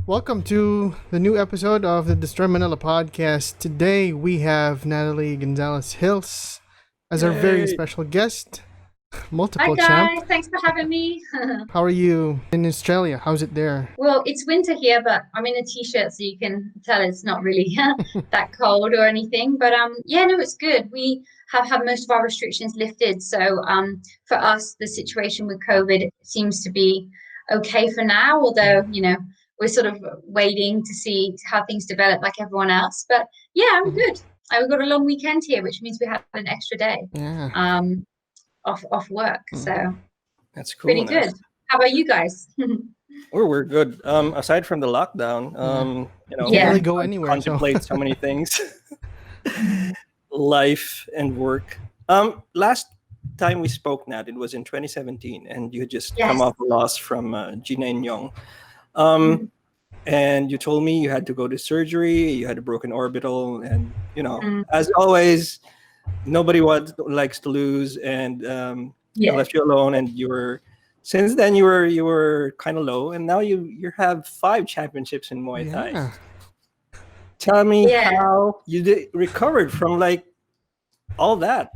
Welcome to the new episode of the DSTRY.MNL podcast. Today we have Natalie Gonzales Hills as our very Yay! special guest, Hi multiple champ. guys, thanks for having me. How are you in Australia? How's it there? Well, it's winter here, but I'm in a t-shirt, so you can tell it's not really that cold or anything. But yeah, no, it's good. We have had most of our restrictions lifted, so for us, the situation with COVID seems to be okay for now. Although we're sort of waiting to see how things develop, like everyone else. But yeah, I'm good. We've got a long weekend here, which means we had an extra day. Yeah. Off work, so That's cool, pretty man. good. How about you guys? We're good. Aside from the lockdown, Can't Yeah. really go anywhere. contemplate so many things, life and work. Last time we spoke, Nat, it was in 2017, and you had just come Yes. off a loss from Gina and Young. Mhm. And you told me you had to go to surgery, you had a broken orbital, and Mm. as always, nobody likes to lose, and I Yeah. left you alone, and since then you were kind of low, and now you have 5 championships in Muay Thai. Yeah. Tell me Yeah. how you recovered from like all that.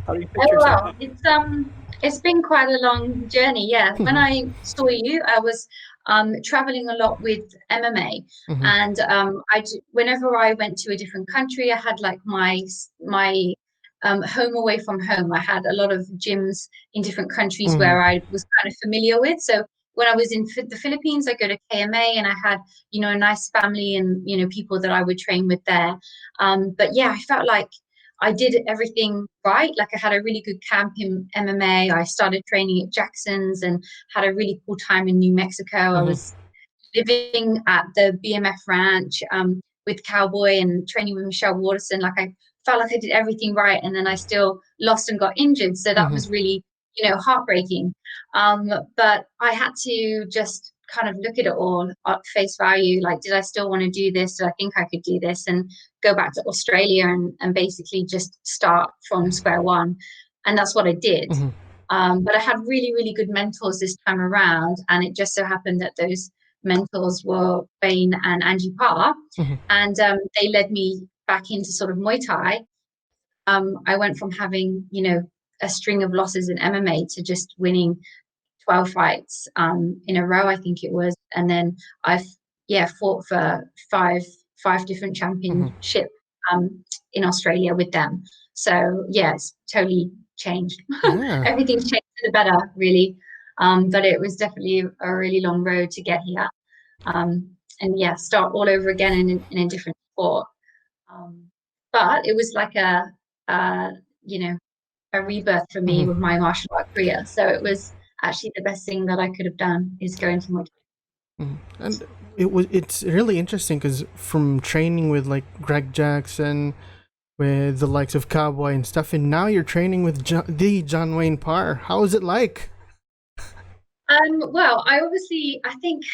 How do you Oh picture wow, yourself? it's been quite a long journey. Yeah, when I saw you, I was traveling a lot with MMA, Mhm. and whenever I went to a different country, I had like my home away from home. I had a lot of gyms in different countries Mhm. where I was kind of familiar with. So when I was in the Philippines, I go to KMA, and I had a nice family and people that I would train with there. But yeah, I felt like I did everything right. Like I had a really good camp in MMA. I started training at Jackson's and had a really cool time in New Mexico. I Mhm. was living at the BMF ranch with Cowboy and training with Michelle Waterson. Like I felt like I did everything right, and then I still lost and got injured. So that Mhm. was really, heartbreaking. But I had to just kind of look at it all at face value. Like, did I still want to do this? Did I think I could do this? And go back to Australia and basically just start from square one. And that's what I did. Mhm. But I had really, really good mentors this time around. And it just so happened that those mentors were Wayne and Angie Parr. Mhm. And they led me back into sort of Muay Thai. I went from having, a string of losses in MMA to just winning 12 fights in a row, I think it was. And then I've, fought for five different championship in Australia with them. So, yeah, it's totally changed. Yeah. Everything's changed for the better, really. But it was definitely a really long road to get here. And yeah, start all over again in a different sport. But it was like uh, you know, a rebirth for me with Mhm. my martial art career. So it was actually the best thing that I could have done is going to Muay Thai. Mhm. And it's really interesting because from training with like Greg Jackson, with the likes of Cowboy and stuff, and now you're training with the John Wayne Parr. How is it like? Well, I think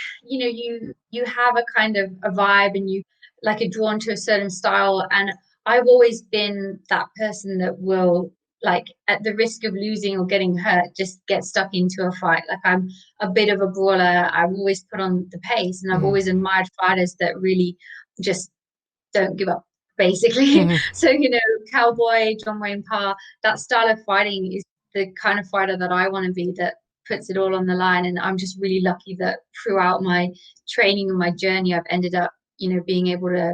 you have a kind of a vibe, and you like are drawn to a certain style, and I've always been that person that will, like, at the risk of losing or getting hurt, just get stuck into a fight. Like I'm a bit of a brawler. I've always put on the pace, and I've Mhm. always admired fighters that really just don't give up, basically. Mhm. So, Cowboy, John Wayne Parr, that style of fighting is the kind of fighter that I want to be, that puts it all on the line. And I'm just really lucky that throughout my training and my journey, I've ended up, being able to,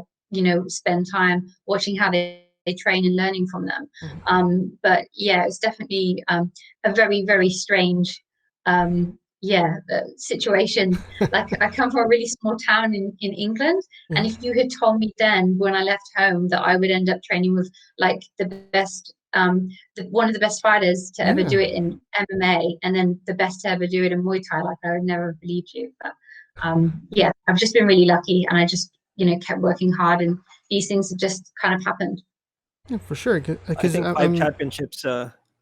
spend time watching how they train and learning from them. But yeah, it's definitely a very, very strange situation. Like I come from a really small town in England, and if you had told me then when I left home that I would end up training with like the best one of the best fighters to ever do Yeah. it in MMA, and then the best to ever do it in Muay Thai, like I would never have believed you. But yeah, I've just been really lucky, and I just kept working hard, and these things have just kind of happened. Yeah, for sure. I Because think 5 championships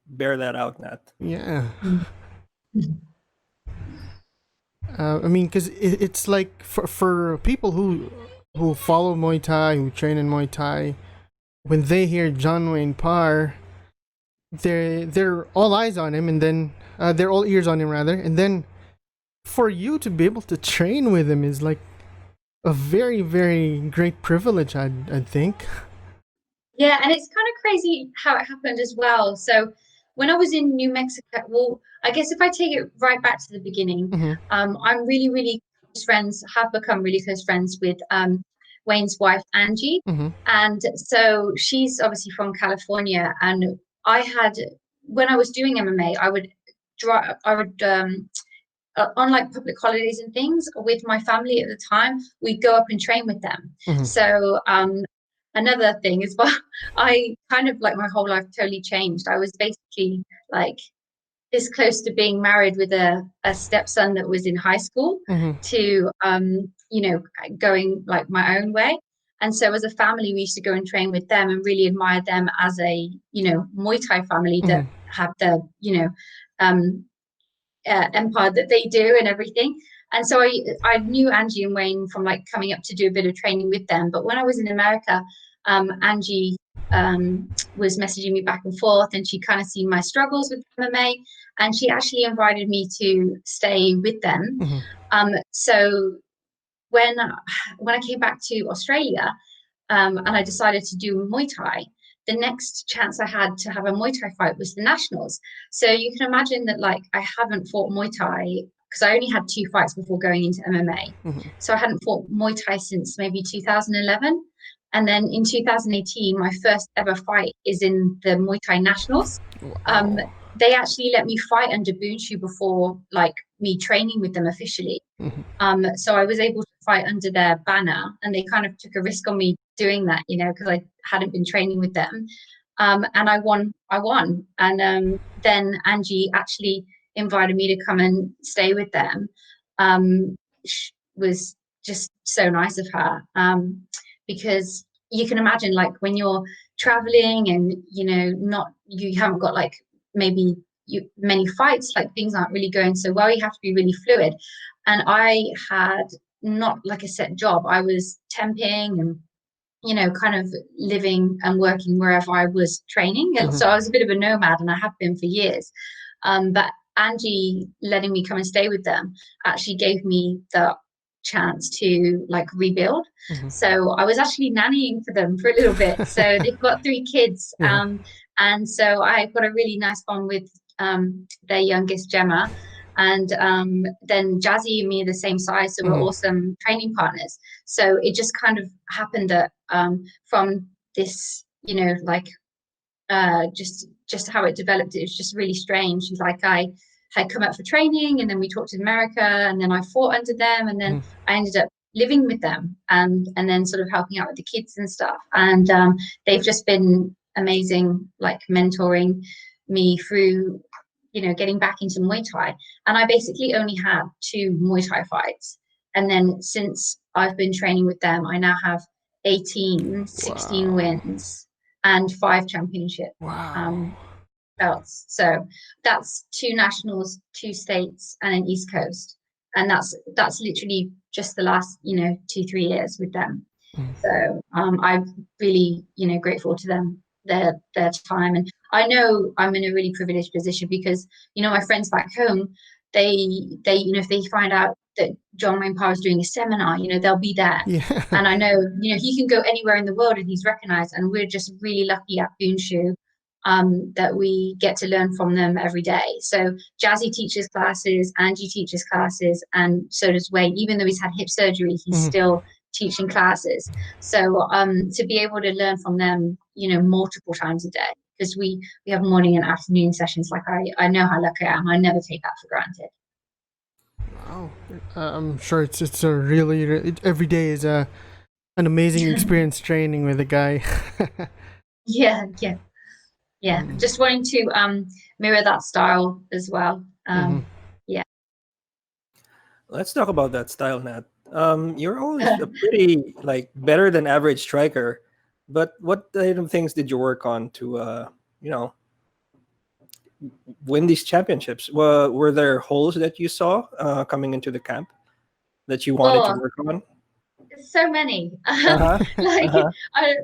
bear that out, Nat. yeah. Mm. I mean, because it's like for people who follow Muay Thai, who train in Muay Thai, when they hear John Wayne Parr, they're all eyes on him, and then they're all ears on him rather, and then for you to be able to train with him is like a very, very great privilege, I'd think. Yeah, and it's kind of crazy how it happened as well. So when I was in New Mexico, well, I guess if I take it right back to the beginning, Mm-hmm. I'm really, really close friends, have become really close friends with Wayne's wife, Angie. Mm-hmm. And so she's obviously from California. And I had, when I was doing MMA, I would drive, on like public holidays and things with my family at the time, we'd go up and train with them. Mm-hmm. So another thing is, well, I kind of like my whole life totally changed. I was basically like this close to being married with a stepson that was in high school Mm-hmm. to you know, going like my own way. And so as a family, we used to go and train with them and really admire them as a, you know, Muay Thai family that have the, you know, empire that they do and everything. And so I knew Angie and Wayne from like coming up to do a bit of training with them. But when I was in America, Angie was messaging me back and forth, and she kind of seen my struggles with MMA, and she actually invited me to stay with them. So when I came back to Australia, and I decided to do Muay Thai, the next chance I had to have a Muay Thai fight was the Nationals. So you can imagine that like I haven't fought Muay Thai because I only had 2 fights before going into MMA. So I hadn't fought Muay Thai since maybe 2011. And then in 2018, my first ever fight is in the Muay Thai Nationals. Wow. They actually let me fight under Boonhcu before like me training with them officially. So I was able to fight under their banner, and they kind of took a risk on me doing that, you know, because I hadn't been training with them. And I won. And then Angie actually invited me to come and stay with them. Was just so nice of her, because you can imagine like when you're traveling and, you know, you haven't got like maybe many fights, like things aren't really going so well, you have to be really fluid. And I had not like a set job. I was temping and, you know, kind of living and working wherever I was training. And so I was a bit of a nomad, and I have been for years. But Angie letting me come and stay with them actually gave me the chance to like rebuild. So I was actually nannying for them for a little bit. So they've got 3 kids. And so I got a really nice bond with their youngest, Gemma. And then Jazzy and me are the same size, so we're awesome training partners. So it just kind of happened that from this, you know, like just how it developed, it was just really strange. Like I had come up for training, and then we talked in America, and then I fought under them, and then I ended up living with them, and then sort of helping out with the kids and stuff. And they've just been amazing, like mentoring me through, you know, getting back into Muay Thai. And I basically only had 2 Muay Thai fights. And then since I've been training with them, I now have 16 wins and 5 championship belts. So that's 2 nationals, 2 states, and an East Coast. And that's literally just the last, you know, 2-3 years with them. So I'm really, you know, grateful to them, their time. And I know I'm in a really privileged position because, you know, my friends back home, they you know, if they find out that John Wayne Parr is doing a seminar, you know, they'll be there. And I know, you know, he can go anywhere in the world and he's recognized, and we're just really lucky at Boonhcu that we get to learn from them every day. So Jazzy teaches classes, Angie teaches classes, and so does Wayne. Even though he's had hip surgery, he's still teaching classes. So to be able to learn from them, you know, multiple times a day, because we have morning and afternoon sessions. Like I know how lucky I am. I never take that for granted. Wow. I'm sure it's a really every day is an amazing experience training with a guy. Yeah. Just wanting to mirror that style as well. Yeah. Let's talk about that style, Nat. You're always a pretty like better than average striker, but what kind of things did you work on to you know, win these championships? Were there holes that you saw coming into the camp that you wanted to work on? So many. Like I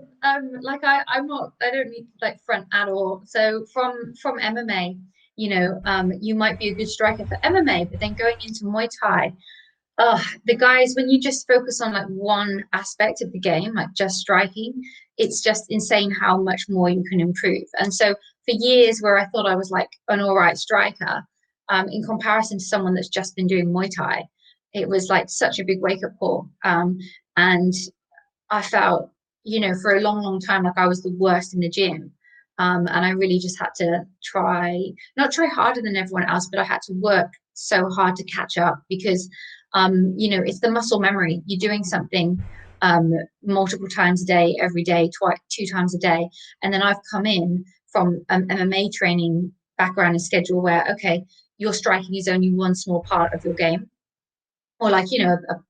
don't need like front at all. So from MMA, you know, you might be a good striker for MMA, but then going into Muay Thai, The guys, when you just focus on like one aspect of the game, like just striking, it's just insane how much more you can improve. And so for years where I thought I was like an all right striker, in comparison to someone that's just been doing Muay Thai, it was like such a big wake up call. And I felt, for a long, long time, like I was the worst in the gym. And I really just had to not try harder than everyone else, but I had to work so hard to catch up because, it's the muscle memory. You're doing something multiple times a day, every day, 2 times a day. And then I've come in from MMA training background and schedule where, okay, your striking is only one small part of your game, or like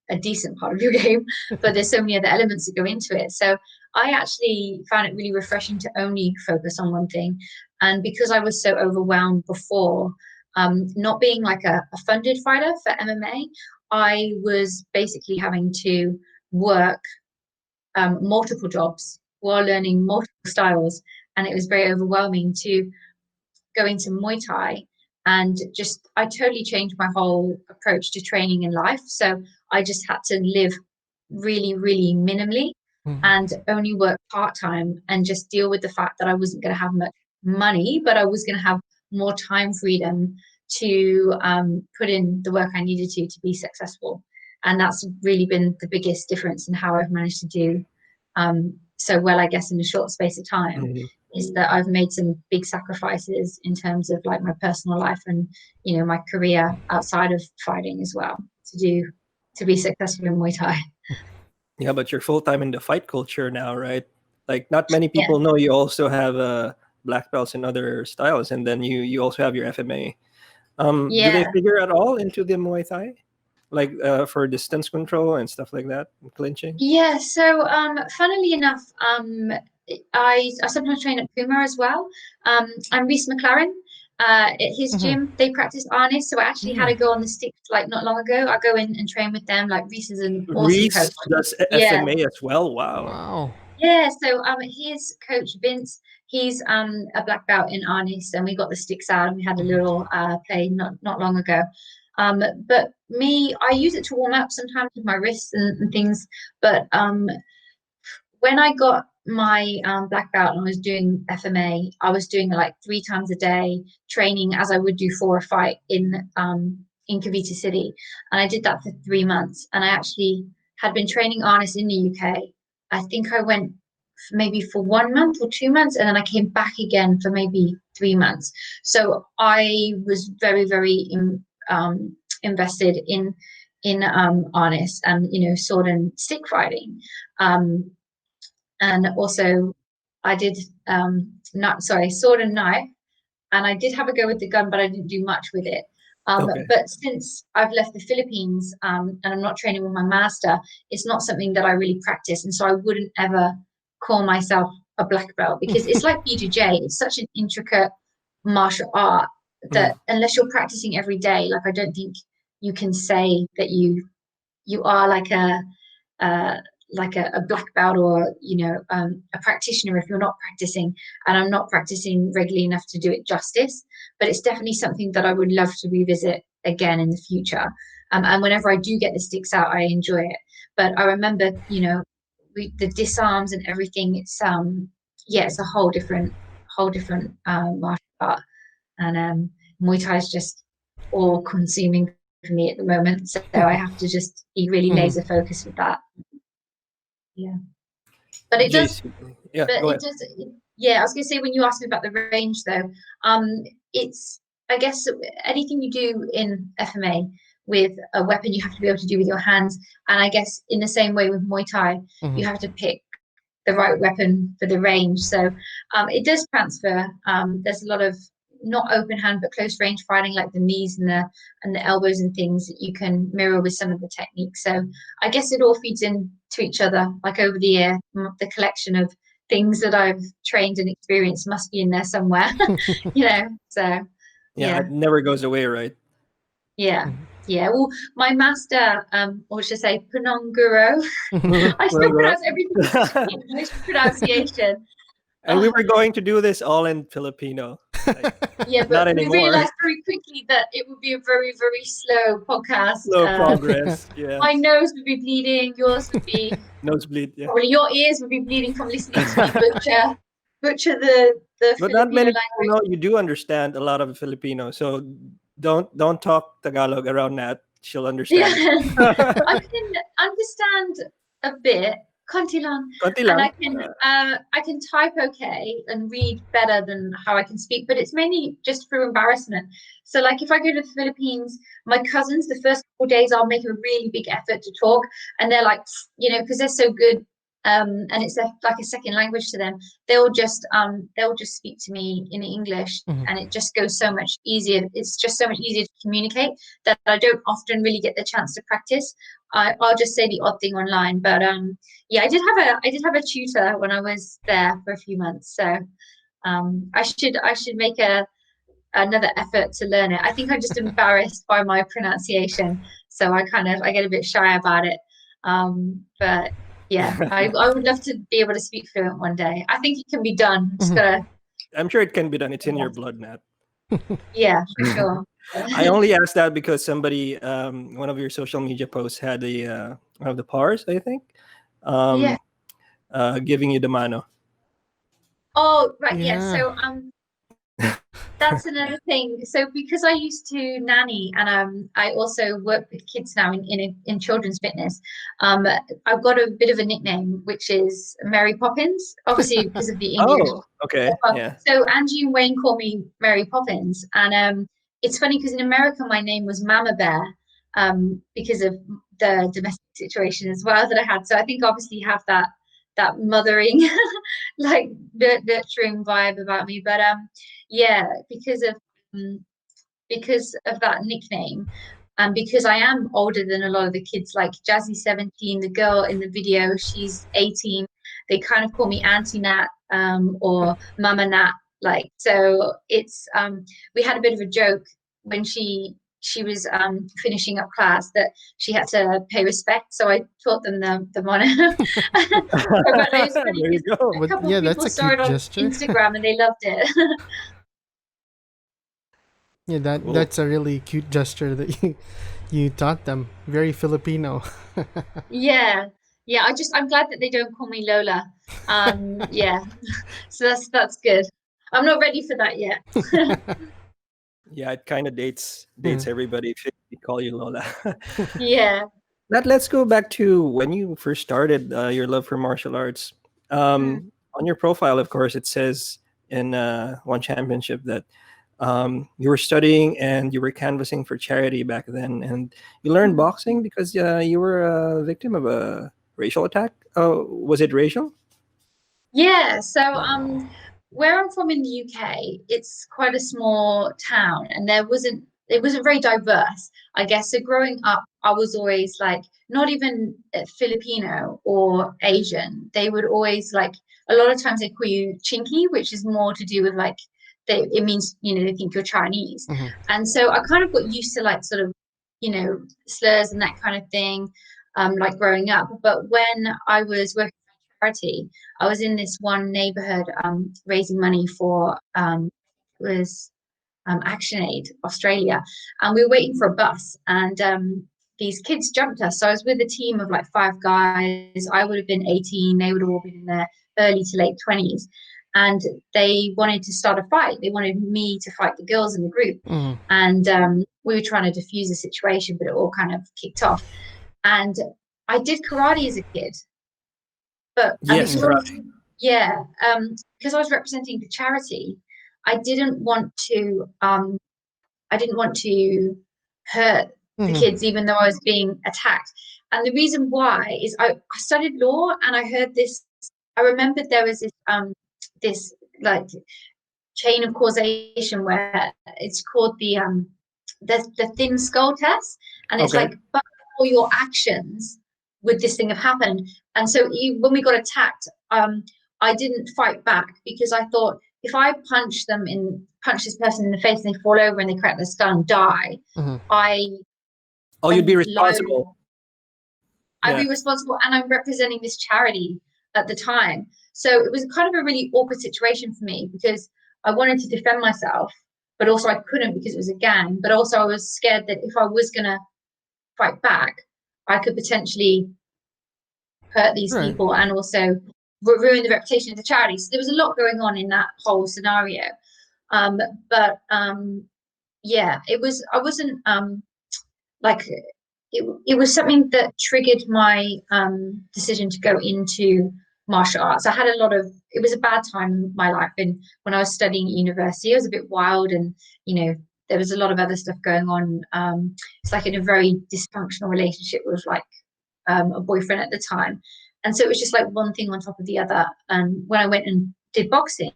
a decent part of your game, but there's so many other elements that go into it. So I actually found it really refreshing to only focus on one thing. And because I was so overwhelmed before, not being like a funded fighter for MMA, I was basically having to work multiple jobs while learning multiple styles, and it was very overwhelming to go into Muay Thai. And I totally changed my whole approach to training in life. So I just had to live really, really minimally and only work part-time and just deal with the fact that I wasn't going to have much money, but I was going to have more time freedom to put in the work I needed to be successful. And that's really been the biggest difference in how I've managed to do so well, I guess, in a short space of time. Is that I've made some big sacrifices in terms of like my personal life and my career outside of fighting as well to be successful in Muay Thai. Yeah, but you're full time in the fight culture now, right? Like not many people know you also have black belts in other styles, and then you also have your FMA. Do they figure at all into the Muay Thai, like for distance control and stuff like that, and clinching? Yeah. So, funnily enough, I sometimes train at Puma as well. I'm Reese McLaren. At his gym, they practice harness, so I actually had to go on the sticks like not long ago. I go in and train with them. Like Reese is an awesome Reese coach. does FMA as well. Wow. Yeah. So his coach Vince, he's a black belt in harness, and we got the sticks out and we had a little play not long ago. But me, I use it to warm up sometimes with my wrists and things. But when I got my black belt and I was doing FMA, I was doing like 3 times a day training as I would do for a fight in Cavite City. And I did that for 3 months. And I actually had been training harness in the UK. I think I went maybe for 1 month or 2 months, and then I came back again for maybe 3 months. So I was very, very invested in harness and sword and stick fighting. And also I did sword and knife, and I did have a go with the gun, but I didn't do much with it. But since I've left the Philippines and I'm not training with my master, it's not something that I really practice, and so I wouldn't ever call myself a black belt because it's like BJJ. It's such an intricate martial art that unless you're practicing every day, like I don't think you can say that you are like a black belt or a practitioner if you're not practicing. And I'm not practicing regularly enough to do it justice, but it's definitely something that I would love to revisit again in the future. And whenever I do get the sticks out, I enjoy it. But I remember the disarms and everything, it's it's a whole different martial art. And Muay Thai is just all consuming for me at the moment, so I have to just be really laser focused with that. But it does. Yeah, but it does. Yeah, I was gonna say, when you asked me about the range, though, it's, I guess, anything you do in FMA with a weapon, you have to be able to do with your hands. And I guess in the same way with Muay Thai, you have to pick the right weapon for the range. So it does transfer. There's a lot of not open hand but close range fighting, like the knees and the elbows and things that you can mirror with some of the techniques. So I guess it all feeds into each other. Like over the year, the collection of things that I've trained and experienced must be in there somewhere. So it never goes away, right? Well, my master, or should I say Punong Guru, I still pronounce everything with pronunciation. And we were going to do this all in Filipino. Yeah, Not but we anymore. realized very quickly that it would be a very, very slow podcast. Slow progress. Yeah. My nose would be bleeding. Yours would be Nosebleed. Yeah. probably your ears would be bleeding from listening to me butcher the But not Filipino many people language. know you do understand a lot of Filipino. So don't talk Tagalog around Nat. She'll understand. Yeah, I can understand a bit, konti lang, Konti and lang. I can type okay and read better than how I can speak, but it's mainly just through embarrassment. So like if I go to the Philippines, my cousins, the first couple of days I'll make a really big effort to talk, and they're like, you know, because they're so good, and it's like a second language to them. They'll just speak to me in English, and it just goes so much easier. It's just so much easier to communicate that I don't often really get the chance to practice. I'll just say the odd thing online, but yeah, I did have a tutor when I was there for a few months, so I should make another effort to learn it. I think I'm just embarrassed by my pronunciation, so I get a bit shy about it. But yeah, I would love to be able to speak fluent one day. I think it can be done. Just gotta. I'm sure it can be done. It's in your blood, Nat. Yeah, for sure. I only asked that because somebody, one of your social media posts had one of the pars, I think, Yeah. giving you the mano. Oh, right. Yeah. Yeah. So that's another thing. So because I used to nanny and I also work with kids now in children's fitness, I've got a bit of a nickname which is Mary Poppins, obviously because of the English. Oh, okay. Yeah. So Angie and Wayne call me Mary Poppins, and it's funny because in America my name was Mama Bear, because of the domestic situation as well that I had. So I think obviously you have that mothering like nurturing vibe about me, but yeah, because of that nickname, and because I am older than a lot of the kids, like Jazzy's 17, the girl in the video, she's 18. They kind of call me Auntie Nat, or Mama Nat. Like, so it's we had a bit of a joke when she was finishing up class that she had to pay respect. So I taught them the monitor. But it was funny There you go. a couple Yeah, of people that's a saw it cute on gesture. Instagram and they loved it. Yeah, Cool. that's a really cute gesture that you taught them. Very Filipino. Yeah. Yeah, I'm glad that they don't call me Lola. Yeah. So that's good. I'm not ready for that yet. Yeah, it kind of dates everybody if they call you Lola. Yeah. Let's go back to when you first started your love for martial arts. On your profile, of course, it says in one championship that you were studying and you were canvassing for charity back then, and you learned boxing because you were a victim of a racial attack. Was it racial? Yeah. So where I'm from in the UK, it's quite a small town, and it wasn't very diverse, I guess. So growing up, I was always like not even Filipino or Asian. They would always like a lot of times they call you chinky, which is more to do with like it means, you know, they think you're Chinese. And so I kind of got used to like sort of, you know, slurs and that kind of thing, like growing up. But when I was working for charity, I was in this one neighborhood raising money for ActionAid Australia, and we were waiting for a bus, and these kids jumped us. So I was with a team of like 5 guys. I would have been 18. They would have all been in their early to late 20s. And they wanted to start a fight. They wanted me to fight the girls in the group. And we were trying to diffuse the situation, but it all kind of kicked off. And I did karate as a kid. But Yes, karate. Yeah, because I was representing the charity, I didn't want to hurt the kids, even though I was being attacked. And the reason why is I studied law, and I heard this. I remembered there was this like chain of causation where it's called the thin skull test, and it's like, but for your actions would this thing have happened? And so when we got attacked, I didn't fight back because I thought if I punch this person in the face and they fall over and they crack their skull and die, you'd be responsible. I'd be responsible, and I'm representing this charity at the time. So it was kind of a really awkward situation for me because I wanted to defend myself, but also I couldn't because it was a gang. But also I was scared that if I was gonna fight back, I could potentially hurt these Right. people and also ruin the reputation of the charity. So there was a lot going on in that whole scenario. Yeah, it was. I wasn't like it was something that triggered my decision to go into martial arts. I had a lot of, it was a bad time in my life, and when I was studying at university, I was a bit wild, and there was a lot of other stuff going on. It's like in a very dysfunctional relationship with like a boyfriend at the time, and so it was just like one thing on top of the other. And when I went and did boxing,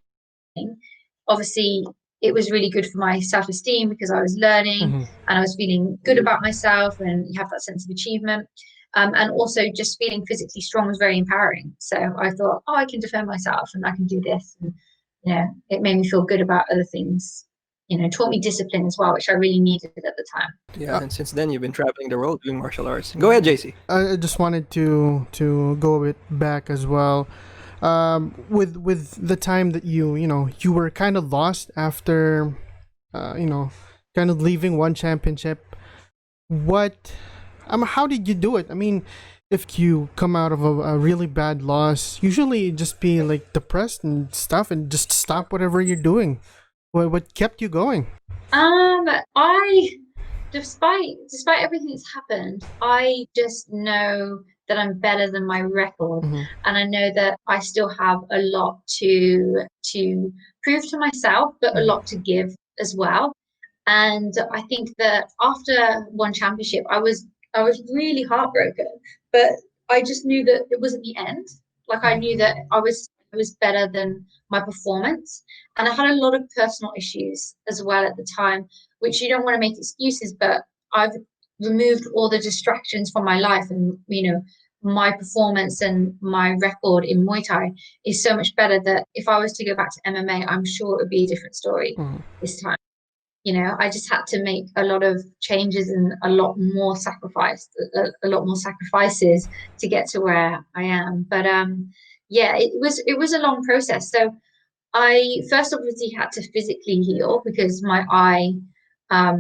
obviously it was really good for my self-esteem because I was learning and I was feeling good about myself, and you have that sense of achievement. And also just feeling physically strong was very empowering. So I thought, I can defend myself and I can do this. And, it made me feel good about other things, taught me discipline as well, which I really needed at the time. Yeah, and since then you've been traveling the world doing martial arts. Go ahead, JC. I just wanted to go a bit back as well. With the time that you were kind of lost after kind of leaving one championship, how did you do it? I mean, if you come out of a really bad loss, usually you just be like depressed and stuff and just stop whatever you're doing. What kept you going? Despite everything that's happened, I just know that I'm better than my record, and I know that I still have a lot to prove to myself, but a lot to give as well. And I think that after one championship, I was really heartbroken, but I just knew that it wasn't the end. Like I knew that I was better than my performance, and I had a lot of personal issues as well at the time, which you don't want to make excuses, but I've removed all the distractions from my life, and my performance and my record in Muay Thai is so much better that if I was to go back to MMA, I'm sure it would be a different story this time. I just had to make a lot of changes and a lot more sacrifices to get to where I am. But yeah, it was a long process. So I first obviously had to physically heal because my eye, I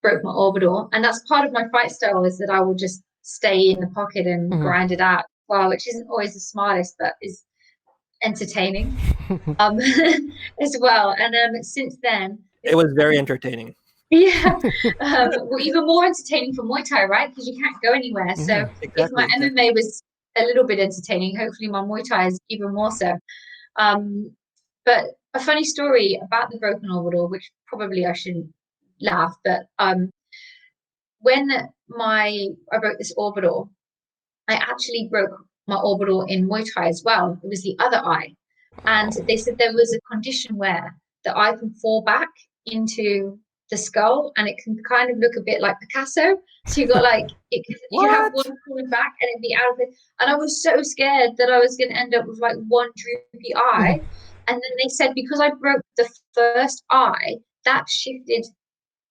broke my orbital, and that's part of my fight style, is that I will just stay in the pocket and grind it out. Well, which isn't always the smartest, but is entertaining as well. And since then, it was very entertaining. Yeah, well, even more entertaining for Muay Thai, right? Because you can't go anywhere. So if my MMA was a little bit entertaining, hopefully my Muay Thai is even more so. But a funny story about the broken orbital, which probably I shouldn't laugh, but when I broke this orbital, I actually broke my orbital in Muay Thai as well. It was the other eye. And they said there was a condition where the eye can fall back into the skull, and it can kind of look a bit like Picasso. So you got like you have one falling back and it'd be out of it. And I was so scared that I was going to end up with like one droopy eye. And then they said because I broke the first eye, that shifted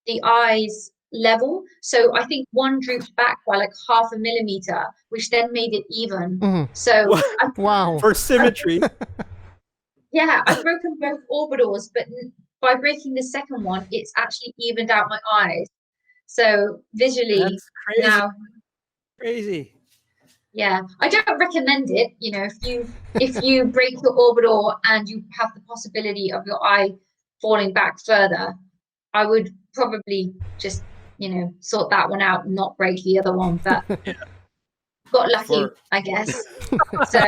the eye's level. So I think one drooped back by like 0.5 millimeter, which then made it even. So wow, for symmetry. Yeah, I've broken both orbitals, but by breaking the second one, it's actually evened out my eyes. So visually, that's crazy. Now, crazy. Yeah, I don't recommend it. If you break your orbital and you have the possibility of your eye falling back further, I would probably just sort that one out and not break the other one. But got lucky, I guess. So.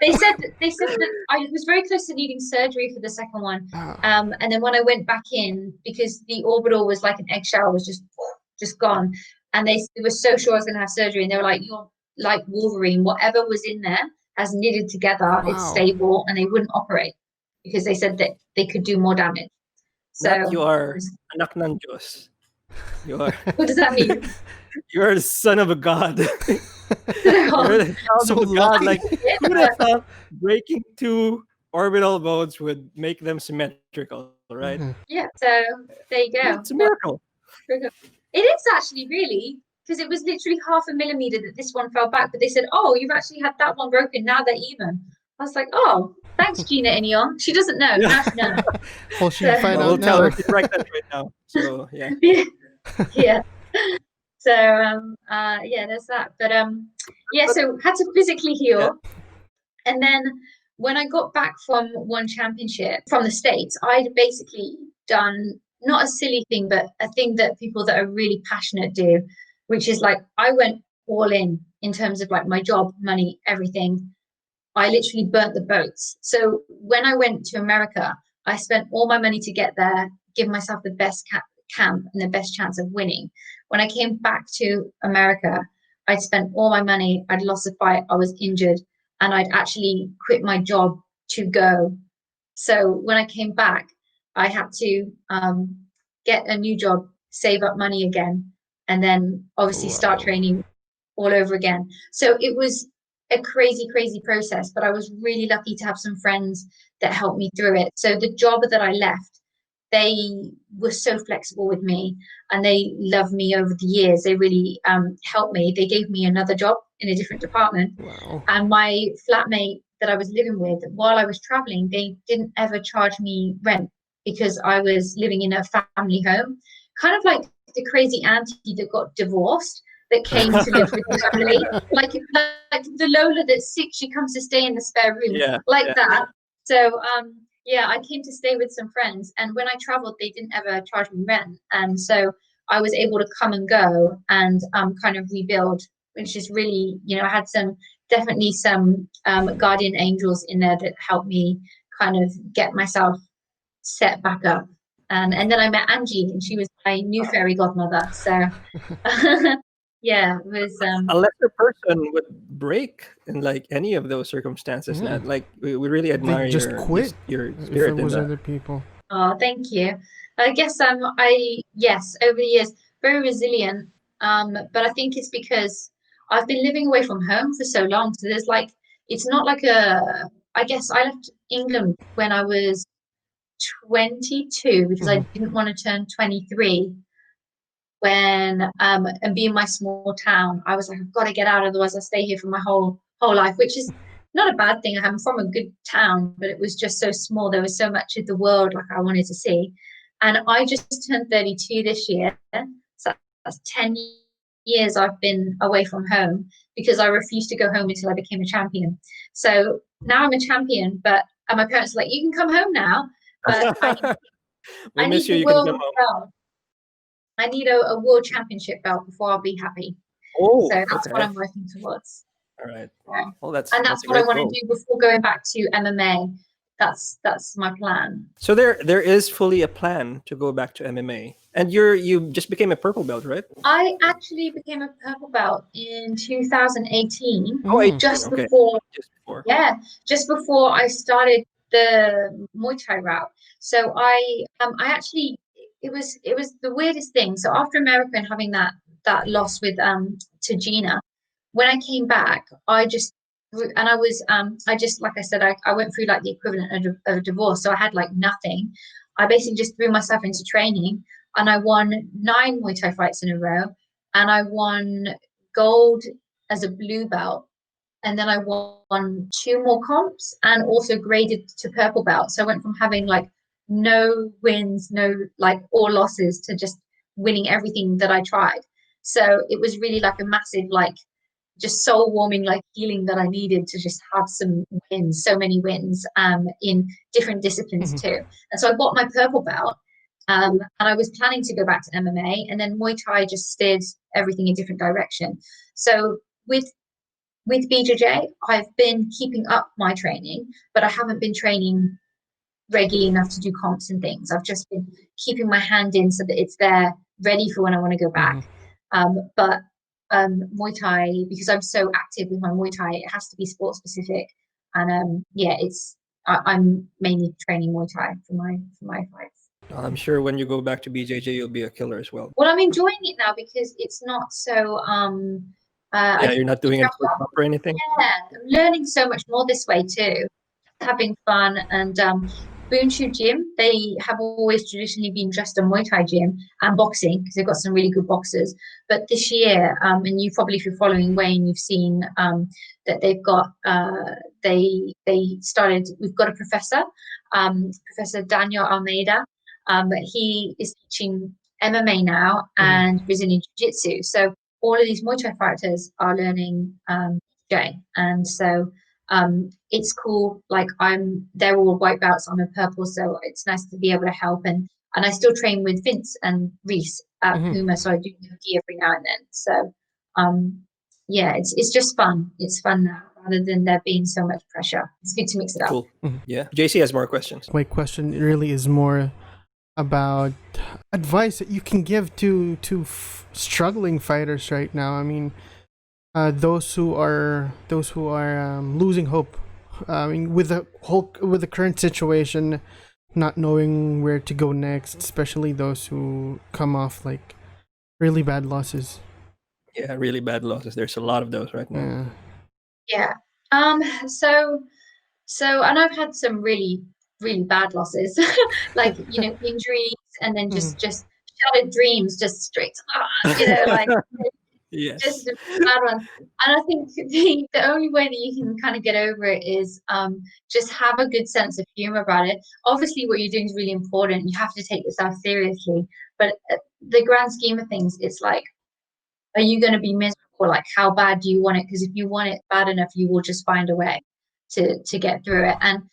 They said that I was very close to needing surgery for the second one, and then when I went back in, because the orbital was like an eggshell, was just gone, and they were so sure I was going to have surgery, and they were like, "You're like Wolverine. Whatever was in there has knitted together. It's stable, and they wouldn't operate because they said that they could do more damage." So you are anak ng Diyos. You are. What does that mean? You're a son of a god. You're the child of a god. Like, who would have thought breaking 2 orbital bones would make them symmetrical, right? Yeah, so there you go. It's a miracle. It is actually, really, because it was literally 0.5 millimeter that this one fell back, but they said, "Oh, you've actually had that one broken, now they're even." I was like, oh, thanks, Gina Inyon. She doesn't know. Now she knows. Well, she'll find Well, out we'll tell now. her she's pregnant right now. So yeah. Yeah. So yeah, there's that. But yeah, so had to physically heal. Yeah. And then when I got back from one championship from the States, I'd basically done not a silly thing, but a thing that people that are really passionate do, which is like I went all in terms of like my job, money, everything. I literally burnt the boats. So when I went to America, I spent all my money to get there, give myself the best camp and the best chance of winning. When I came back to America, I'd spent all my money, I'd lost a fight, I was injured, and I'd actually quit my job to go. So when I came back, I had to get a new job, save up money again, and then obviously start training all over again. So it was a crazy, crazy process, but I was really lucky to have some friends that helped me through it. So the job that I left, they were so flexible with me and they loved me over the years. They really helped me. They gave me another job in a different department. Wow. And my flatmate that I was living with, while I was traveling, they didn't ever charge me rent because I was living in a family home, kind of like the crazy auntie that got divorced that came to live with the family, like the Lola that's sick, she comes to stay in the spare room, that. So yeah, I came to stay with some friends, and when I traveled, they didn't ever charge me rent, and so I was able to come and go and kind of rebuild, which is really, you know, I had definitely some guardian angels in there that helped me kind of get myself set back up. And then I met Angie, and she was my new fairy godmother. So yeah, it was a lesser person would break in like any of those circumstances. Nat. Like we really admire They just quit your if spirit it was in that. other people. Oh, thank you. I guess yes, over the years, very resilient. But I think it's because I've been living away from home for so long. So there's like, it's not like I guess I left England when I was 22 because I didn't want to turn 23 when and be in my small town. I was like, I've got to get out, otherwise I'll stay here for my whole life, which is not a bad thing. I'm from a good town, but it was just so small. There was so much of the world like I wanted to see. And I just turned 32 this year. So that's 10 years I've been away from home because I refused to go home until I became a champion. So now I'm a champion, but and my parents are like, you can come home now, but We'll miss you. the You can world come home. belt. I need a world championship belt before I'll be happy. Oh, so that's what I'm working towards. All right. Yeah. Well, that's what I want goal. to do before going back to MMA. That's my plan. So there is fully a plan to go back to MMA, and you just became a purple belt, right? I actually became a purple belt in 2018. Oh, just okay. before. Yeah, just before I started the Muay Thai route. So I actually it was the weirdest thing. So after America and having that loss with to Gina, when I came back, I just like I said, I went through like the equivalent of a divorce. So I had like nothing. I basically just threw myself into training, and I won 9 Muay Thai fights in a row, and I won gold as a blue belt, and then I won 2 more comps and also graded to purple belt. So I went from having like no wins, no like or losses, to just winning everything that I tried. So it was really like a massive like just soul warming like healing that I needed to just have some wins, so many wins in different disciplines too. And so I got my purple belt, and I was planning to go back to MMA, and then Muay Thai just steered everything in a different direction. So with BJJ, I've been keeping up my training, but I haven't been training regularly enough to do comps and things. I've just been keeping my hand in so that it's there ready for when I want to go back. But Muay Thai, because I'm so active with my Muay Thai, it has to be sport specific. And I'm mainly training Muay Thai for my fights. I'm sure when you go back to BJJ, you'll be a killer as well. Well, I'm enjoying it now because it's not so you're not doing it for comp or anything. Yeah, I'm learning so much more this way too, having fun and Boonhcu Gym, they have always traditionally been just a Muay Thai gym and boxing because they've got some really good boxers. But this year, and you probably, if you're following Wayne, you've seen that they've got they started. We've got a professor, Professor Daniel Almeida, but he is teaching MMA now and Brazilian Jiu-Jitsu. So all of these Muay Thai fighters are learning J, and so it's cool. Like they're all white belts, I'm a purple, so it's nice to be able to help. And I still train with Vince and Reese at Puma, so I do gi every now and then. So yeah, it's just fun. It's fun now rather than there being so much pressure. It's good to mix it up. Cool. Yeah. JC has more questions. My question really is more about advice that you can give to struggling fighters right now. I mean, those who are losing hope. I mean, with the current situation, not knowing where to go next, especially those who come off like really bad losses. Yeah, really bad losses. There's a lot of those right now. Yeah. So and I've had some really bad losses, like injuries, and then just shattered dreams, just straight, like. Yes. Just a bad one. And I think the only way that you can kind of get over it is just have a good sense of humor about it. Obviously, what you're doing is really important. You have to take yourself seriously. But the grand scheme of things, it's like, are you going to be miserable? Like, how bad do you want it? Because if you want it bad enough, you will just find a way to get through it. And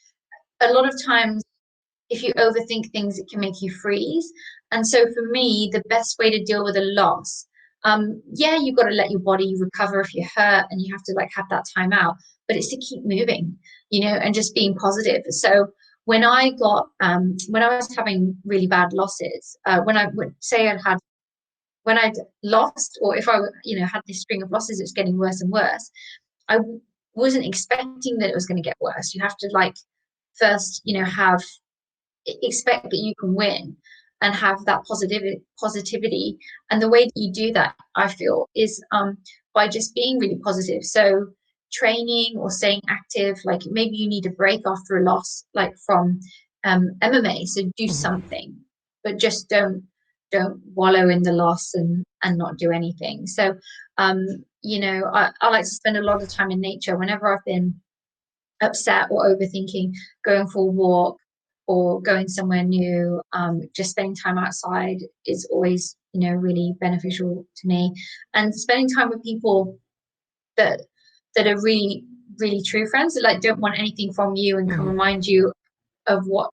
a lot of times, if you overthink things, it can make you freeze. And so for me, the best way to deal with a loss, you've got to let your body recover if you're hurt, and you have to like have that time out, but it's to keep moving, and just being positive. So when I was having really bad losses, when I'd lost, or if I had this string of losses, it's getting worse and worse, I wasn't expecting that it was going to get worse. You have to like first expect that you can win and have that positivity. And the way that you do that, I feel, is by just being really positive. So training or staying active, like maybe you need a break after a loss, like from MMA, so do something, but just don't wallow in the loss and not do anything. So I like to spend a lot of time in nature whenever I've been upset or overthinking, going for a walk or going somewhere new. Just spending time outside is always really beneficial to me, and spending time with people that are really true friends that like don't want anything from you and can remind you of what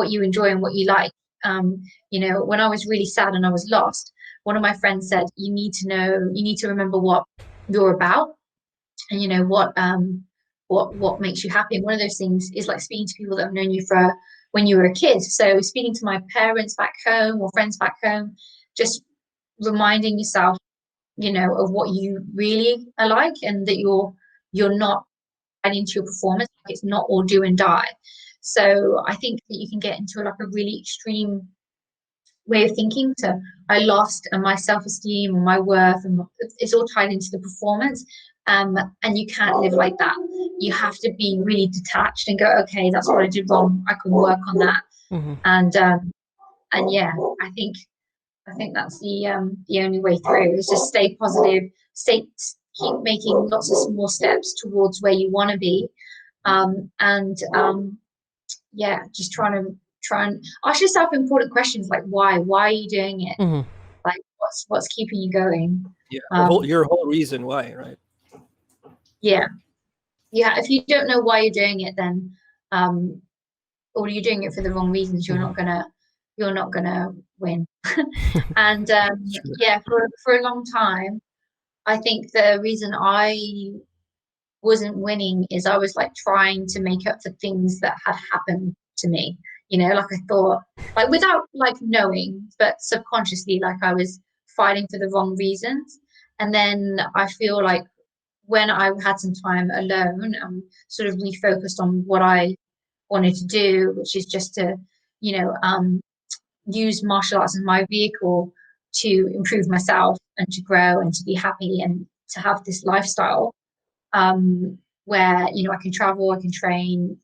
you enjoy and what you like. When I was really sad and I was lost, one of my friends said, you need to remember what you're about, and what makes you happy. And one of those things is like speaking to people that have known you for when you were a kid. So speaking to my parents back home or friends back home, just reminding yourself, of what you really are like, and that you're not adding into your performance. It's not all do and die. So I think that you can get into like a really extreme way of thinking to I lost, and my self-esteem and my worth, and it's all tied into the performance. And you can't live like that. You have to be really detached and go, okay, that's what I did wrong, I can work on that. And yeah, I think that's the only way through, is just stay positive, keep making lots of small steps towards where you want to be, just try and ask yourself important questions like why are you doing it, like what's keeping you going, your whole reason why, right? Yeah, if you don't know why you're doing it, then or you're doing it for the wrong reasons, you're not gonna win. And for a long time, I think the reason I wasn't winning is I was like trying to make up for things that had happened to me. Like I thought, like without like knowing, but subconsciously, like I was fighting for the wrong reasons. And then I feel like when I had some time alone, sort of refocused on what I wanted to do, which is just to, use martial arts as my vehicle to improve myself and to grow and to be happy and to have this lifestyle where I can travel, I can train,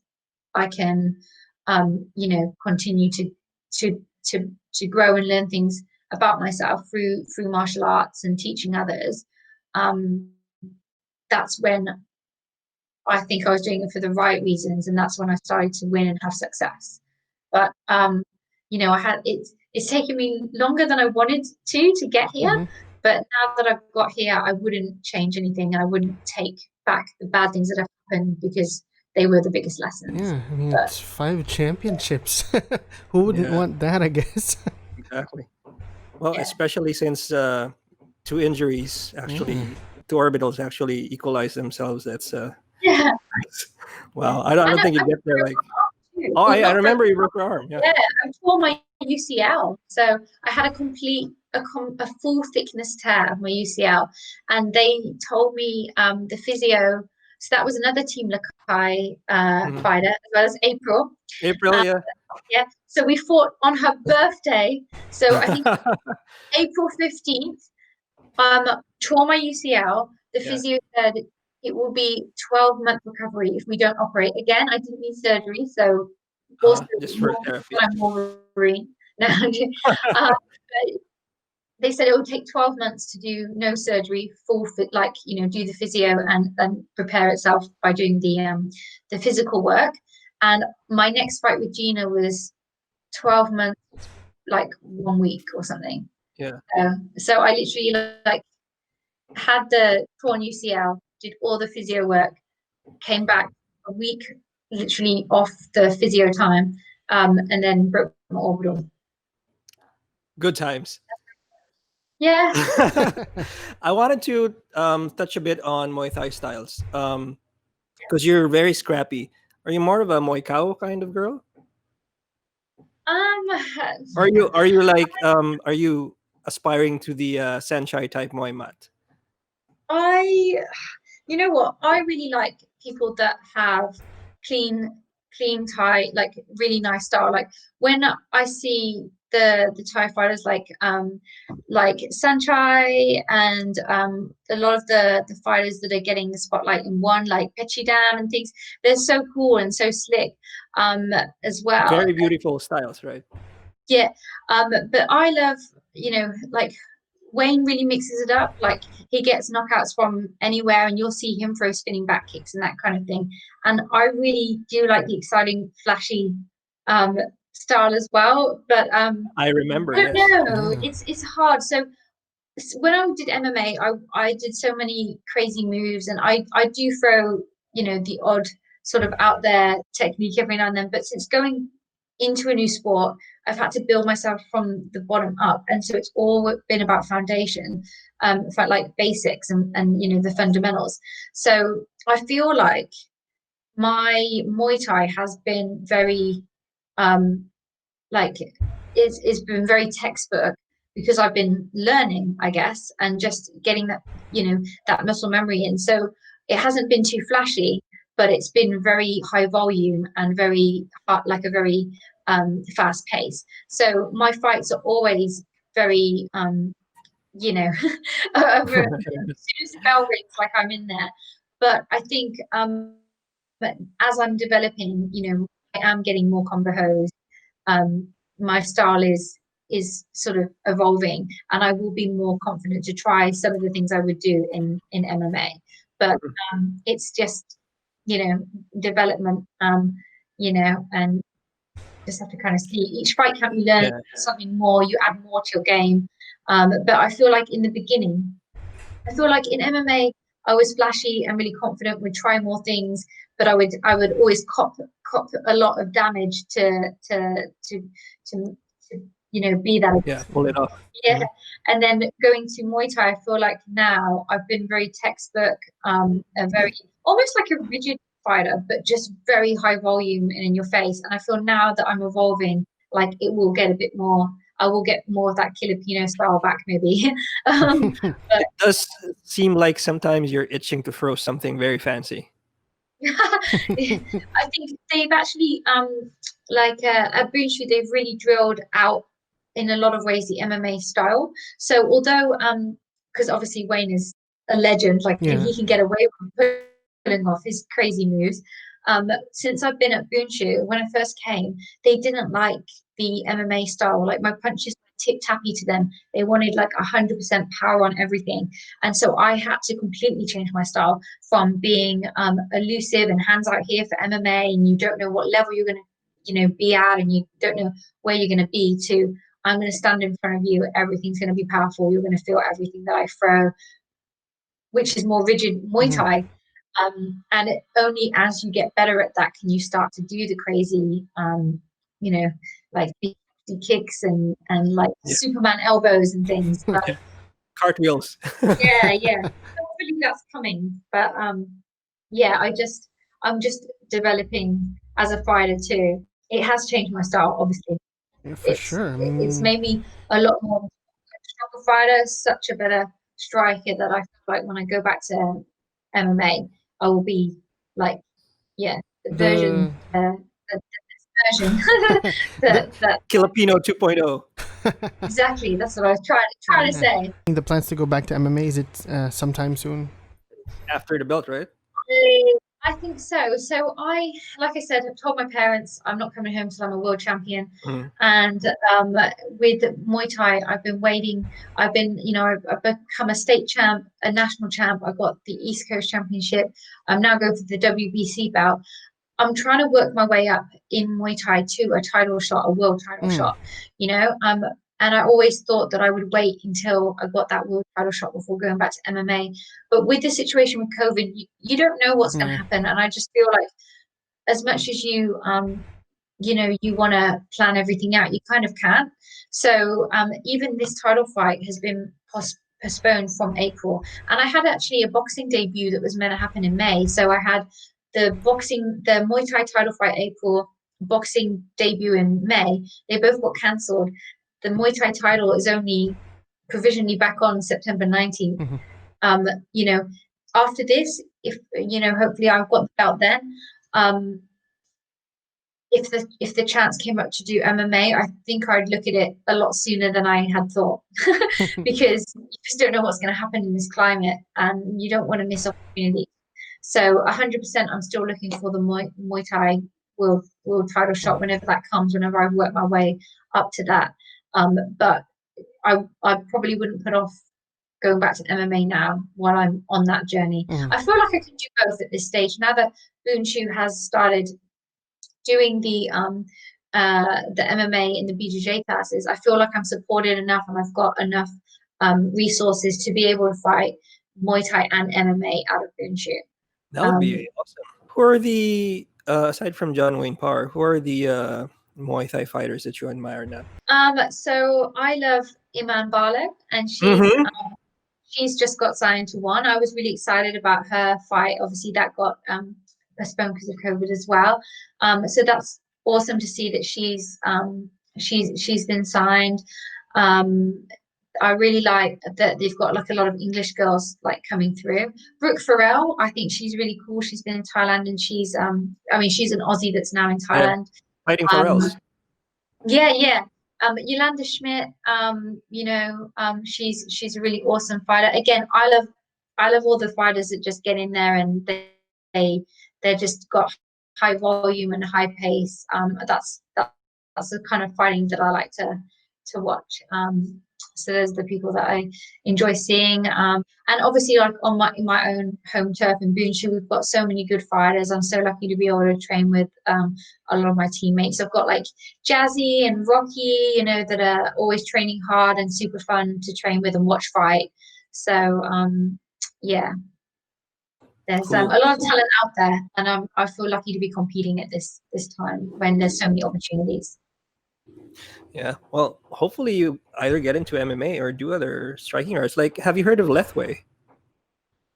I can you know, continue to grow and learn things about myself through martial arts and teaching others, that's when I think I was doing it for the right reasons, and that's when I started to win and have success. But you know, it's taken me longer than I wanted to get here. But now that I've got here, I wouldn't change anything. I wouldn't take back the bad things that have happened, because they were the biggest lessons. Yeah, I mean, it's 5 championships. Who wouldn't want that, I guess? Exactly. Well, especially since 2 injuries actually, 2 orbitals actually equalize themselves. That's yeah. wow. I don't think you get there like. Oh, I remember you broke your arm. Yeah, I tore my UCL. So I had a full thickness tear of my UCL, and they told me the physio. So that was another Team Lakai fighter, as well as April. April, yeah. So we fought on her birthday. So I think April 15th. Tore my UCL. The physio said it will be 12-month recovery if we don't operate again. I didn't need surgery, so also just for therapy. I'm Wolverine. No, they said it will take 12 months to do no surgery, full fit, like, you know, do the physio and prepare itself by doing the physical work. And my next fight with Gina was 12 months, like 1 week or something. Yeah. So I literally like had the torn UCL, did all the physio work, came back a week literally off the physio time, and then broke my orbital. Good times. Yeah. I wanted to touch a bit on Muay Thai styles, because you're very scrappy. Are you more of a Muay Thai kind of girl? Are you like are you aspiring to the Sanchai type Muay mat? You know what? I really like people that have clean Thai, like really nice style. Like when I see the Thai fighters like Sanchai and a lot of the fighters that are getting the spotlight in one, like Pechidam and things, they're so cool and so slick as well. Very beautiful styles, right? Yeah. But I love, you know, like Wayne really mixes it up. Like he gets knockouts from anywhere, and you'll see him throw spinning back kicks and that kind of thing. And I really do like the exciting, flashy style as well. But I remember. I don't know. It's hard. So when I did MMA, I did so many crazy moves, and I do throw, you know, the odd sort of out there technique every now and then. But since going into a new sport, I've had to build myself from the bottom up, and so it's all been about foundation, like basics and you know, the fundamentals. So I feel like my Muay Thai has been very like it's been very textbook, because I've been learning, I guess, and just getting that, you know, that muscle memory in. So it hasn't been too flashy, but it's been very high volume and very like a very fast pace. So my fights are always very you know, as soon as the bell rings, like I'm in there. But I think but as I'm developing, you know, I am getting more combo hose. My style is sort of evolving, and I will be more confident to try some of the things I would do in MMA. But it's just, you know, development, you know, and just have to kind of see each fight camp you learn something more, you add more to your game. But I feel like in the beginning, I feel like in MMA I was flashy and really confident, would try more things, but I would always cop a lot of damage to you know, be that. Pull it off. Yeah. And then going to Muay Thai, I feel like now I've been very textbook, a very almost like a rigid fighter, but just very high volume and in your face. And I feel now that I'm evolving, like it will get a bit more. I will get more of that Kilapino style back, maybe. But it does seem like sometimes you're itching to throw something very fancy. I think they've actually, like at Boonhcu, they've really drilled out in a lot of ways the MMA style. So although, because obviously Wayne is a legend, like he can get away with pulling off his crazy moves. Since I've been at Boonhcu, when I first came, they didn't like the MMA style. Like my punches were tip-tappy to them. They wanted like 100% power on everything. And so I had to completely change my style from being elusive and hands out here for MMA, and you don't know what level you're going to be at, and you don't know where you're going to be, to I'm going to stand in front of you, everything's going to be powerful, you're going to feel everything that I throw, which is more rigid Muay Thai. And only as you get better at that can you start to do the crazy like the kicks and like Superman elbows and things. But, cartwheels. yeah hopefully that's coming, but I'm just developing as a fighter too. It has changed my style, obviously. Yeah, for sure. I mean, It's made me a lot more stronger fighter, such a better striker, that I feel like when I go back to MMA, I will be like, the version, the version that Kilapino 2.0. exactly. That's what I was trying to say. The plans to go back to MMA, is it sometime soon? After the belt, right? I think so. So like I said, I've told my parents I'm not coming home till I'm a world champion. And with Muay Thai, I've been waiting. I've become a state champ, a national champ. I got the East Coast Championship. I'm now going for the WBC belt. I'm trying to work my way up in Muay Thai to a title shot, a world title shot, and I always thought that I would wait until I got that world title shot before going back to MMA. But with the situation with COVID, you don't know what's going to happen. And I just feel like as much as you want to plan everything out, you kind of can't. So even this title fight has been postponed from April. And I had actually a boxing debut that was meant to happen in May. So I had the Muay Thai title fight April, boxing debut in May. They both got cancelled. The Muay Thai title is only provisionally back on September 19th. After this, if hopefully I've got the belt then. If the chance came up to do MMA, I think I'd look at it a lot sooner than I had thought, because you just don't know what's going to happen in this climate, and you don't want to miss opportunity. So 100%, I'm still looking for the Muay Thai world title shot whenever that comes, whenever I work my way up to that. But I probably wouldn't put off going back to MMA now while I'm on that journey. I feel like I can do both at this stage. Now that Boonhcu has started doing the MMA and the BJJ classes, I feel like I'm supported enough and I've got enough resources to be able to fight Muay Thai and MMA out of Boonhcu. That would be awesome. Who are the aside from John Wayne Parr, who are the Muay Thai fighters that you admire now? So I love Iman Barlow, and she's just got signed to ONE. I was really excited about her fight. Obviously, that got postponed because of COVID as well. So that's awesome to see that she's been signed. I really like that they've got like a lot of English girls like coming through. Brooke Farrell, I think she's really cool. She's been in Thailand, and she's she's an Aussie that's now in Thailand. Fighting Farrells. Yeah. Yolanda Schmidt, she's a really awesome fighter. Again, I love all the fighters that just get in there and they just got high volume and high pace. That's the kind of fighting that I like to watch. So those are the people that I enjoy seeing. And obviously, like in my own home turf in Boonhcu, we've got so many good fighters. I'm so lucky to be able to train with a lot of my teammates. I've got like Jazzy and Rocky, that are always training hard and super fun to train with and watch fight. So there's Cool. a lot of talent out there, and I feel lucky to be competing at this time when there's so many opportunities. Yeah, well, hopefully you either get into MMA or do other striking arts. Like, have you heard of Lethway?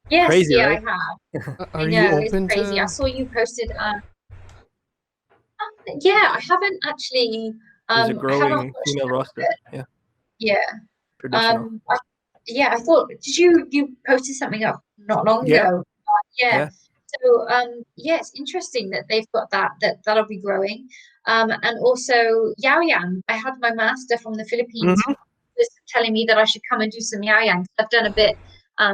Yes, Crazy, right? I have. Are you open it's crazy. to? I saw you posted. I haven't actually. There's a growing female roster. Yeah. Traditional. I thought, did you posted something up not long ago? Yeah. So it's interesting that they've got that'll be growing. And also Yao Yang. I had my master from the Philippines was telling me that I should come and do some Yao Yang. I've done a bit. I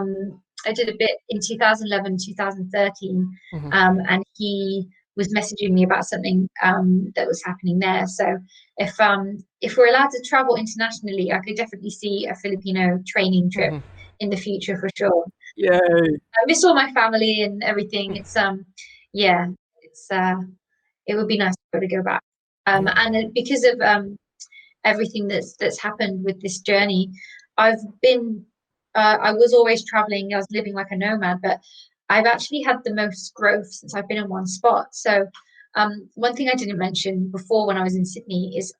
did a bit in 2011, 2013, and he was messaging me about something that was happening there. So if we're allowed to travel internationally, I could definitely see a Filipino training trip in the future for sure. Yay! I miss all my family and everything. It's yeah, it's it would be nice to be able to go back. And because of everything that's happened with this journey, I was always traveling. I was living like a nomad, but I've actually had the most growth since I've been in one spot. So one thing I didn't mention before when I was in Sydney is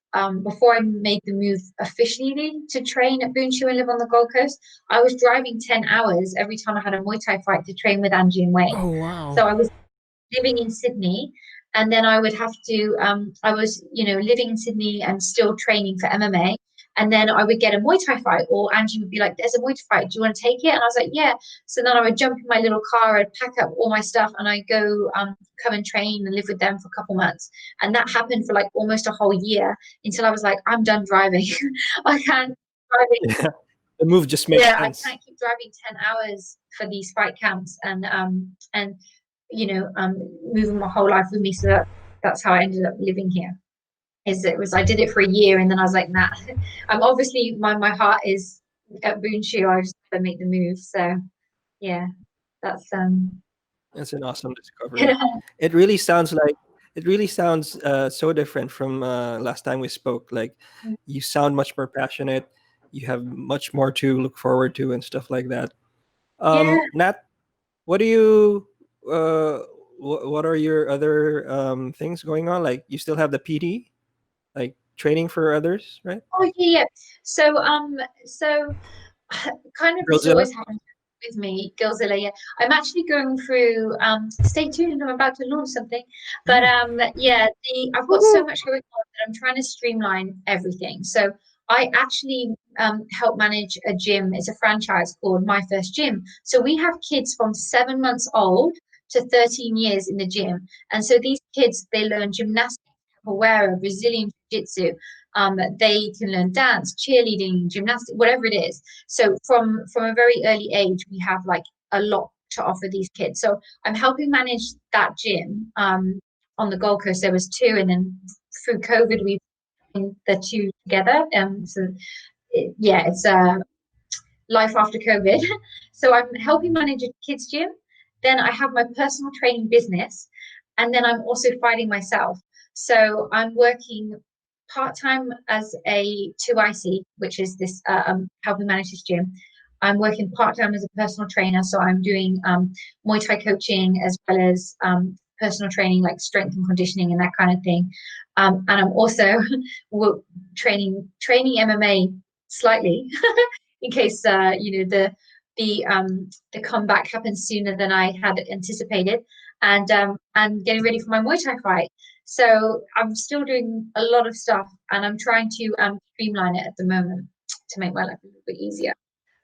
before I made the move officially to train at Boonhcu and live on the Gold Coast, I was driving 10 hours every time I had a Muay Thai fight to train with Angie and Wayne. Oh, wow. So I was living in Sydney, and then I would have to I was living in Sydney and still training for MMA, and then I would get a Muay Thai fight, or Angie would be like, there's a Muay Thai fight, do you want to take it? And I was like, yeah. So then I would jump in my little car, I'd pack up all my stuff, and I'd go come and train and live with them for a couple months. And that happened for like almost a whole year until I was like, I'm done driving. I can't driving. Yeah. The move just makes sense. I can't keep driving 10 hours for these fight camps and moving my whole life with me. So that's how I ended up living here. I did it for a year, and then I was like, nah. Obviously my heart is at Boonhcu. I just gotta make the move. So yeah, that's an awesome discovery. It really sounds so different from last time we spoke. Like, you sound much more passionate. You have much more to look forward to and stuff like that. Nat, what do you what are your other things going on? Like, you still have the PD, like training for others, right? Oh yeah. So kind of this always happens with me, Gilzilla. Yeah, I'm actually going through. Stay tuned. I'm about to launch something, but I've got so much going on that I'm trying to streamline everything. So I actually help manage a gym. It's a franchise called My First Gym. So we have kids from 7 months old to 13 years in the gym, and so these kids, they learn gymnastics, capoeira, Brazilian jiu-jitsu. They can learn dance, cheerleading, gymnastics, whatever it is. So from a very early age, we have like a lot to offer these kids. So I'm helping manage that gym. On the Gold Coast, there was two, and then through COVID, we've put the two together. It's life after COVID. So I'm helping manage a kids gym. Then I have my personal training business, and then I'm also fighting myself. So I'm working part-time as a 2IC, which is this helping manage this gym. I'm working part-time as a personal trainer, so I'm doing Muay Thai coaching as well as personal training, like strength and conditioning and that kind of thing. And I'm also training MMA slightly in case the comeback happens sooner than I had anticipated, and getting ready for my Muay Thai fight. So I'm still doing a lot of stuff, and I'm trying to streamline it at the moment to make my life a little bit easier.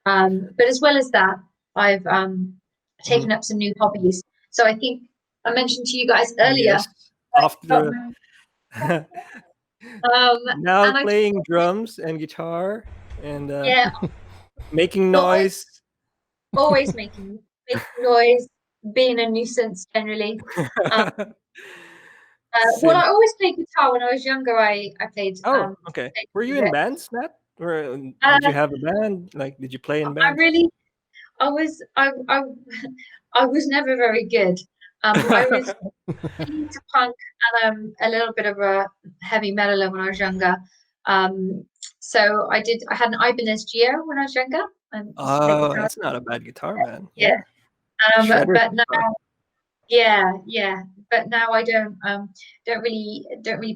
But as well as that, I've taken up some new hobbies. So I think I mentioned to you guys earlier. Yes. After now playing drums and guitar and making noise. Always making noise, being a nuisance generally. Well, I always played guitar when I was younger. I played. Oh, okay. Were you in bands, Nat? Or did you have a band? Like, did you play in bands? I was never very good. I was into punk and a little bit of a heavy metaler when I was younger. So I had an Ibanez Geo when I was younger. Oh, that's not a bad guitar, man. Yeah. But now, but now I don't really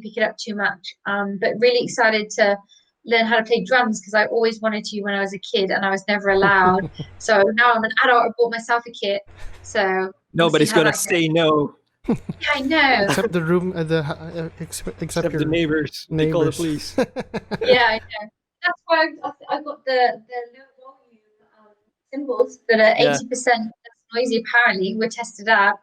pick it up too much. But really excited to learn how to play drums because I always wanted to when I was a kid and I was never allowed. So now I'm an adult. I bought myself a kit. So nobody's gonna say no. Yeah, I know. Except the room, except the neighbors. They call the police. Yeah, I know. That's why I got the low volume cymbals that are 80% less noisy. Apparently, were tested out.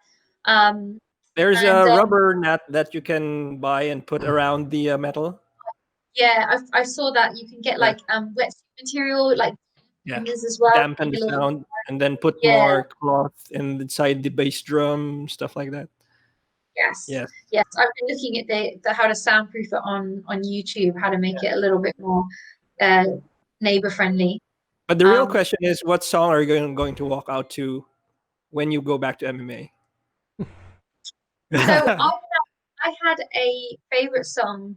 There's a rubber nut that you can buy and put around the metal. Yeah, I saw that you can get like wet material, like as well. Dampen the sound, and then put more cloth inside the bass drum, stuff like that. Yes. I've been looking at the how to soundproof it on YouTube, how to make it a little bit more neighbor friendly. But the real question is, what song are you going to walk out to when you go back to MMA? So I had a favorite song.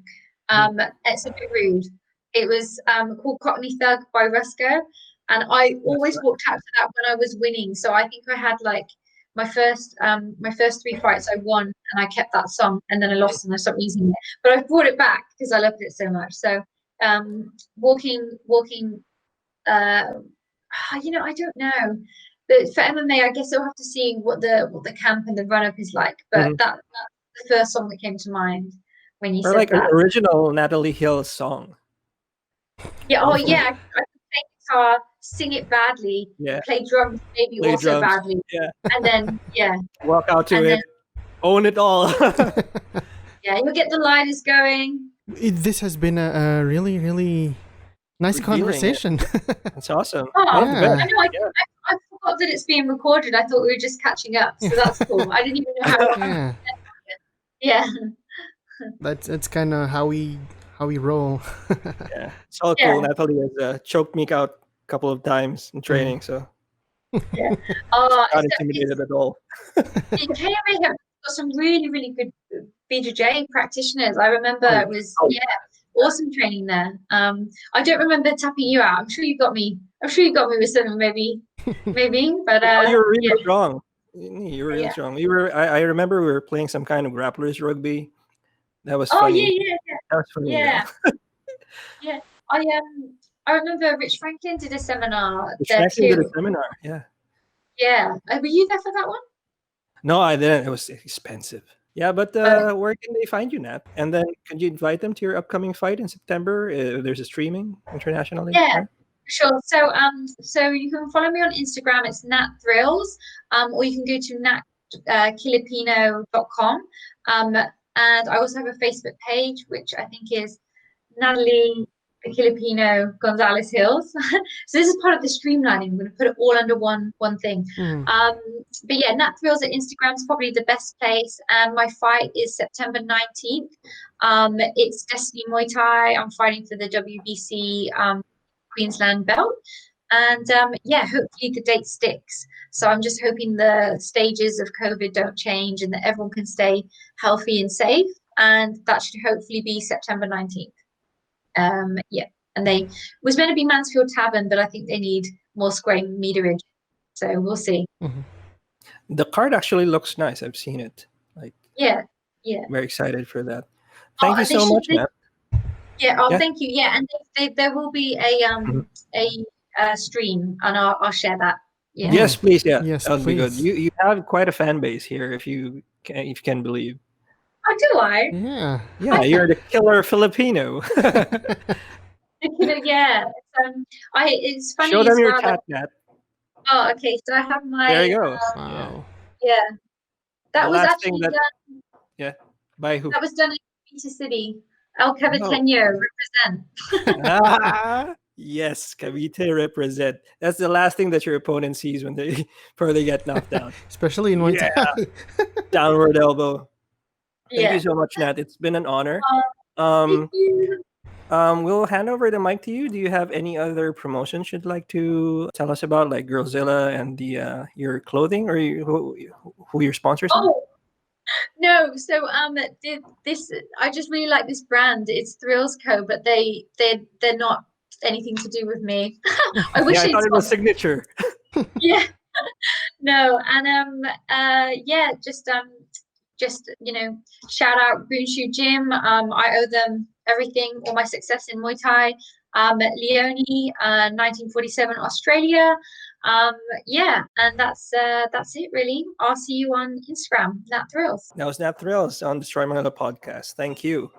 It's a bit rude. It was called Cockney Thug by Rusko, and I always walked out to that when I was winning. So I think I had like my first 3 fights I won, and I kept that song, and then I lost and I stopped using it. But I brought it back because I loved it so much. So walking I don't know. But for MMA, I guess I'll have to see what the camp and the run up is like. But that's the first song that came to mind when you said like that. An original Natalie Hills song. Yeah. Oh yeah. I could play guitar, sing it badly, play drums maybe play also drums. badly, and then walk out to it, own it all. You'll get the lighters going. This has been a really, really nice conversation. That's awesome. I know. I forgot that it's being recorded. I thought we were just catching up, so that's cool. I didn't even know how. Yeah. That's kind of how we roll. It's all cool. Natalie has choked me out a couple of times in training, so not intimidated at all. KMA have got some really, really good BJJ practitioners. I remember it was awesome training there. I don't remember tapping you out. I'm sure you got me with something maybe. But you're really strong. You were really strong. I remember we were playing some kind of grapplers rugby. That was funny. That was funny. Yeah. I remember Rich Franklin did a seminar there too. Yeah. Were you there for that one? No, I didn't. It was expensive. Yeah, but where can they find you, Nat? And then can you invite them to your upcoming fight in September? There's a streaming internationally. Yeah, sure. So you can follow me on Instagram. It's Nat Thrills, or you can go to Kilapino.com. And I also have a Facebook page, which I think is Natalie Gonzales Hills. So this is part of the streamlining. I'm going to put it all under one thing. But yeah, Nat Thrills at Instagram is probably the best place. And my fight is September 19th. It's DSTRY Muay Thai. I'm fighting for the WBC Queensland belt. And hopefully the date sticks. So I'm just hoping the stages of COVID don't change and that everyone can stay healthy and safe. And that should hopefully be September 19th. And it was meant to be Mansfield Tavern, but I think they need more square meterage. So we'll see. The card actually looks nice. I've seen it. Very excited for that. Thank you so much, Matt. Thank you. Yeah, and there will be a stream, and I'll share that. Yeah. Yes, please. Yeah, yes, that would be good. You have quite a fan base here, if you can believe. Oh, do I? Yeah, you're the killer Filipino. Yeah. It's funny. Show them your tat, Nat. Oh, okay. So I have my. There you go. Wow. Yeah. That was actually done. Yeah. By who? That was done in Cavite City. El Caviteño represent. Yes, Cavite represent. That's the last thing that your opponent sees before they get knocked down. Especially in Muay Thai. Downward elbow. Thank you so much, Nat. It's been an honor. Thank you. We'll hand over the mic to you. Do you have any other promotions you'd like to tell us about, like Girlzilla and your clothing, or who your sponsors are? Oh, no. So this I just really like this brand. It's Thrills Co, but they're not anything to do with me. I wish I thought it was signature. Yeah. No, and just shout out Boonhcu Gym. I owe them everything, all my success in Muay Thai. Leone, 1947 Australia. And that's it really. I'll see you on Instagram, Nat Thrills. That was Nat Thrills on DSTRY.MNL podcast. Thank you.